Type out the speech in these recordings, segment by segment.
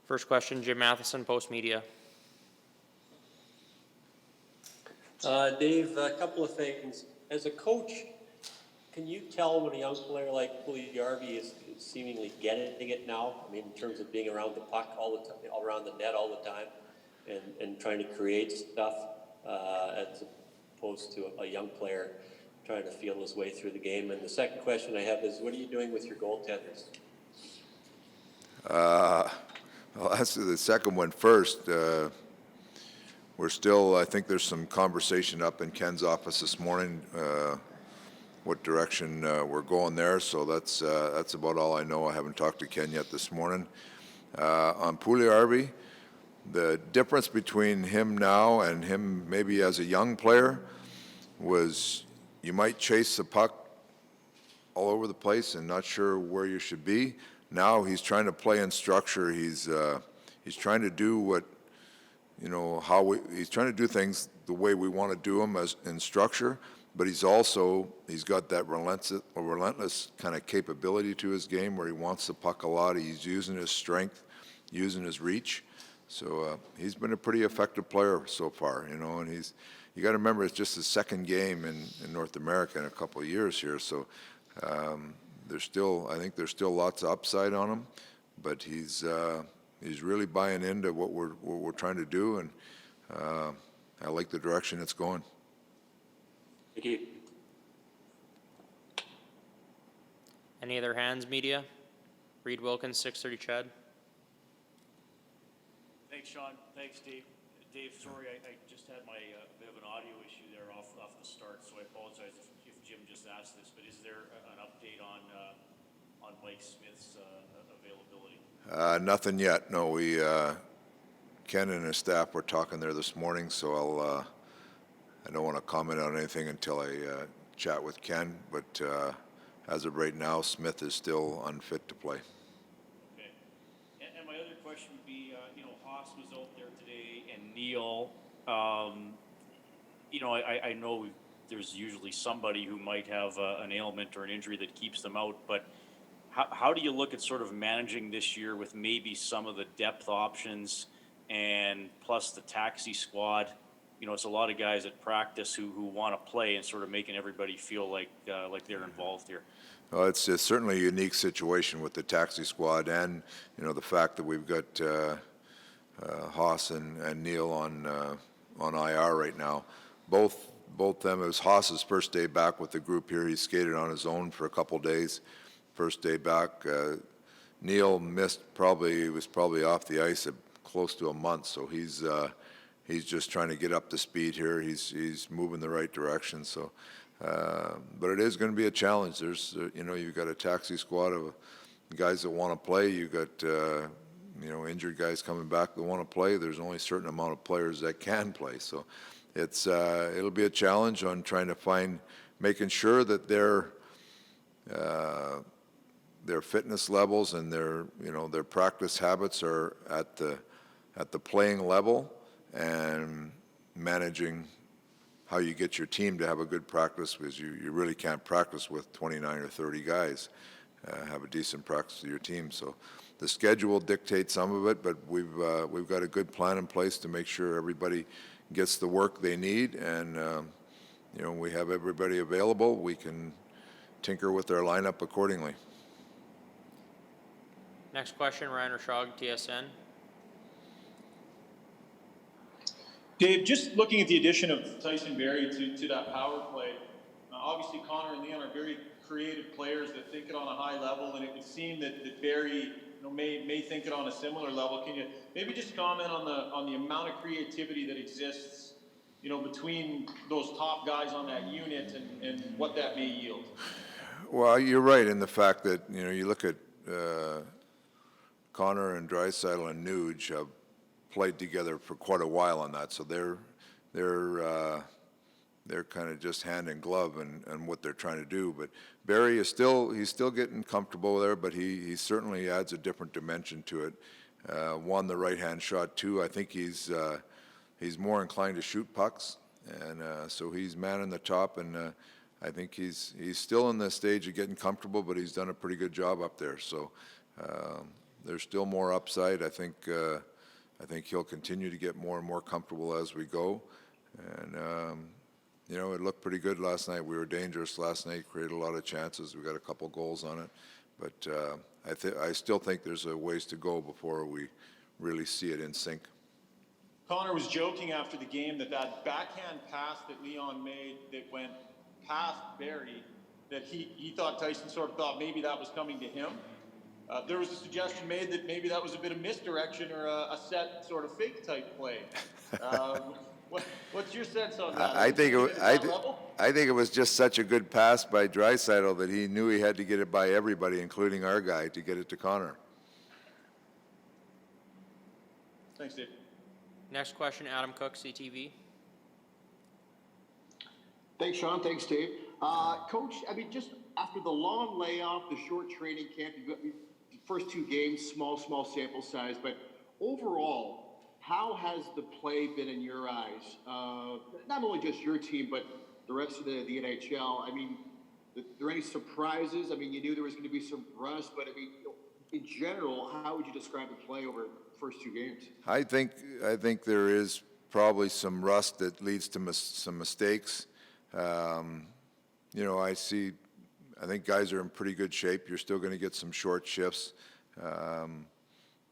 First question, Jim Matheson, Post Media. Dave, a couple of things. As a coach, can you tell when a young player like Puljujärvi is seemingly getting it now? I mean, in terms of being around the puck all the time, around the net all the time, and trying to create stuff, as opposed to a young player trying to feel his way through the game. And the second question I have is, what are you doing with your goaltenders? I'll answer the second one first. We're still, I think there's some conversation up in Ken's office this morning, what direction we're going there. So that's about all I know. I haven't talked to Ken yet this morning. On Puljujärvi, the difference between him now and him maybe as a young player was you might chase the puck all over the place and not sure where you should be. Now he's trying to play in structure. He's trying to do what, you know, he's trying to do things the way we want to do them as in structure, but he's got that relentless kind of capability to his game where he wants the puck a lot. He's using his strength, using his reach. So he's been a pretty effective player so far, you know, and you got to remember it's just his second game in North America in a couple of years here. So I think there's still lots of upside on him, but he's really buying into what we're trying to do, and I like the direction it's going. Thank you. Any other hands, media? Reed Wilkins, 630 Chad. Thanks, Sean. Thanks, Dave. Dave, sorry, I just had my bit of an audio issue there off the start, so I apologize if Jim just asked this, but is there an update on Mike Smith's availability? Nothing yet. No, Ken and his staff were talking there this morning, so I don't want to comment on anything until I chat with Ken, but as of right now, Smith is still unfit to play. Okay. And my other question would be, Haas was out there today, and Neil, I know there's usually somebody who might have an ailment or an injury that keeps them out, but how do you look at sort of managing this year with maybe some of the depth options and plus the taxi squad? It's a lot of guys at practice who want to play and sort of making everybody feel like they're involved here. Well, it's certainly a unique situation with the taxi squad, and the fact that we've got Haas and Neil on IR right now. Both them. It was Haas's first day back with the group here. He skated on his own for a couple days. First day back. Neil was probably off the ice close to a month, so he's just trying to get up to speed here. He's moving the right direction. So, but it is going to be a challenge. There's you've got a taxi squad of guys that want to play. You've got injured guys coming back that want to play. There's only a certain amount of players that can play. So it'll be a challenge on trying to making sure that their fitness levels and their practice habits are at the playing level, and managing how you get your team to have a good practice, because you really can't practice with 29 or 30 guys. Have a decent practice with your team. So the schedule dictates some of it, but we've got a good plan in place to make sure everybody gets the work they need, and we have everybody available. We can tinker with their lineup accordingly. Next question, Ryan Rashog, TSN. Dave, just looking at the addition of Tyson Barrie to that power play, obviously Connor and Leon are very creative players that think it on a high level, and it would seem that Barrie may think it on a similar level. Can you maybe just comment on the amount of creativity that exists, between those top guys on that unit and what that may yield? Well, you're right in the fact that you look at Connor and Draisaitl and Nuge have played together for quite a while on that, so they're kind of just hand in glove and what they're trying to do. But Barrie he's still getting comfortable there, but he certainly adds a different dimension to it. One, the right hand shot. Two, I think he's more inclined to shoot pucks, and so he's manning the top, and I think he's still in the stage of getting comfortable, but he's done a pretty good job up there. So there's still more upside. I think he'll continue to get more and more comfortable as we go. And, it looked pretty good last night. We were dangerous last night, created a lot of chances. We got a couple goals on it. But I still think there's a ways to go before we really see it in sync. Connor was joking after the game that backhand pass that Leon made that went past Barry, that he thought Tyson sort of thought maybe that was coming to him. There was a suggestion made that maybe that was a bit of misdirection or a set sort of fake type play. What's your sense on that? I think it was just such a good pass by Draisaitl that he knew he had to get it by everybody, including our guy, to get it to Connor. Thanks, Dave. Next question, Adam Cook, CTV. Thanks, Sean. Thanks, Dave. Coach, just after the long layoff, the short training camp, you've got the first 2 games, small sample size, but overall, how has the play been in your eyes? Not only just your team, but the rest of the NHL. Are there any surprises? You knew there was going to be some rust, but in general, how would you describe the play over the first 2 games? I think there is probably some rust that leads to some mistakes. I think guys are in pretty good shape. You're still going to get some short shifts.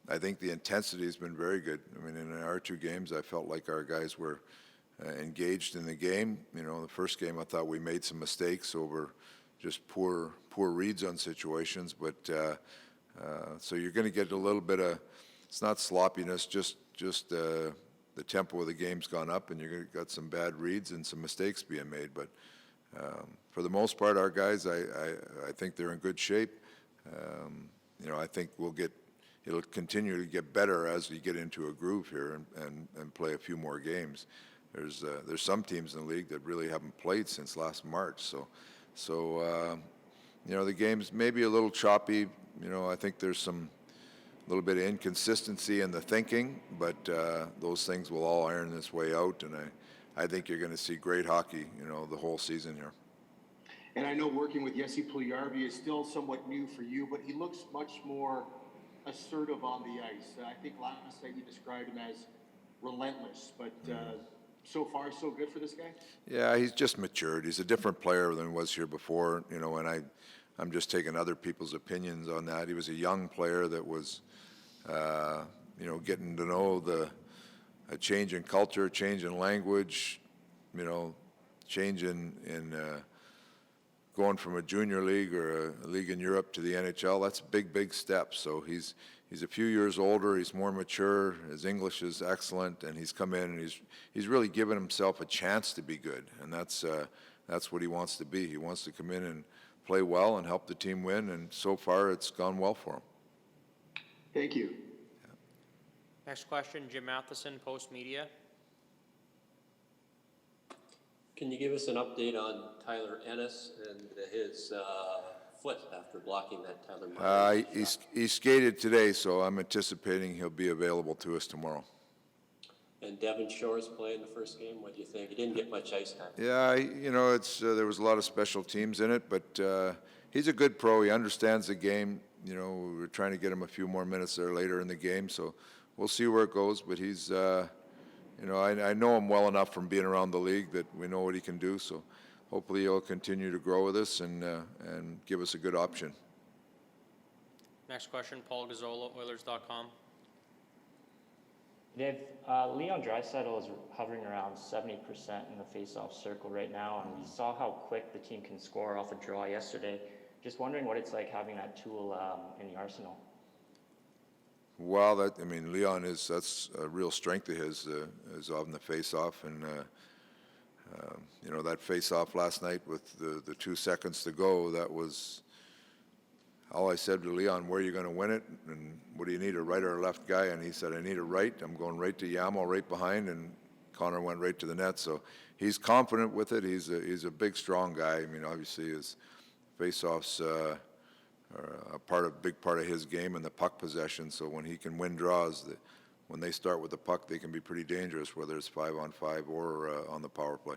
I think the intensity has been very good. In our 2 games, I felt like our guys were engaged in the game. The first game, I thought we made some mistakes over just poor reads on situations. But so you're going to get a little bit of, it's not sloppiness, just the tempo of the game's gone up, and you're got some bad reads and some mistakes being made. But for the most part, our guys, I think they're in good shape. I think it'll continue to get better as we get into a groove here and play a few more games. There's some teams in the league that really haven't played since last March. So the game's maybe a little choppy. I think there's a little bit of inconsistency in the thinking, but those things will all iron this way out, and I think you're going to see great hockey, the whole season here. And I know working with Puljujärvi is still somewhat new for you, but he looks much more assertive on the ice. I think last night you described him as relentless, but so far so good for this guy? Yeah, he's just matured. He's a different player than he was here before, and I'm just taking other people's opinions on that. He was a young player that was, getting to know a change in culture, change in language, change in going from a junior league or a league in Europe to the NHL. That's a big step. So he's a few years older. He's more mature. His English is excellent, and he's come in and he's really given himself a chance to be good, and that's what he wants to be. He wants to come in and play well and help the team win, and so far it's gone well for him. Thank you. Next question, Jim Matheson, Post Media. Can you give us an update on Tyler Ennis and his foot after blocking that Tyler Myers? He skated today, so I'm anticipating he'll be available to us tomorrow. And Devon Shores played in the first game. What do you think? He didn't get much ice time. Yeah, it's there was a lot of special teams in it, but he's a good pro. He understands the game. We were trying to get him a few more minutes there later in the game, so we'll see where it goes. But he's, I know him well enough from being around the league that we know what he can do. So hopefully he'll continue to grow with us and give us a good option. Next question, Paul Gazzola, Oilers.com. Dave, Leon Draisaitl is hovering around 70% in the face-off circle right now, and we saw how quick the team can score off a draw yesterday. Just wondering what it's like having that tool in the arsenal. Well, Leon that's a real strength of his, is on the face-off, and that face-off last night with the 2 seconds to go, that was all I said to Leon, where are you going to win it, and what do you need, a right or a left guy? And he said, I need a right. I'm going right to Yamo, right behind, and Connor went right to the net. So he's confident with it. He's a big, strong guy. Obviously his face-offs are a big part of his game and the puck possession. So when he can win draws, when they start with the puck, they can be pretty dangerous, whether it's 5-on-5 or on the power play.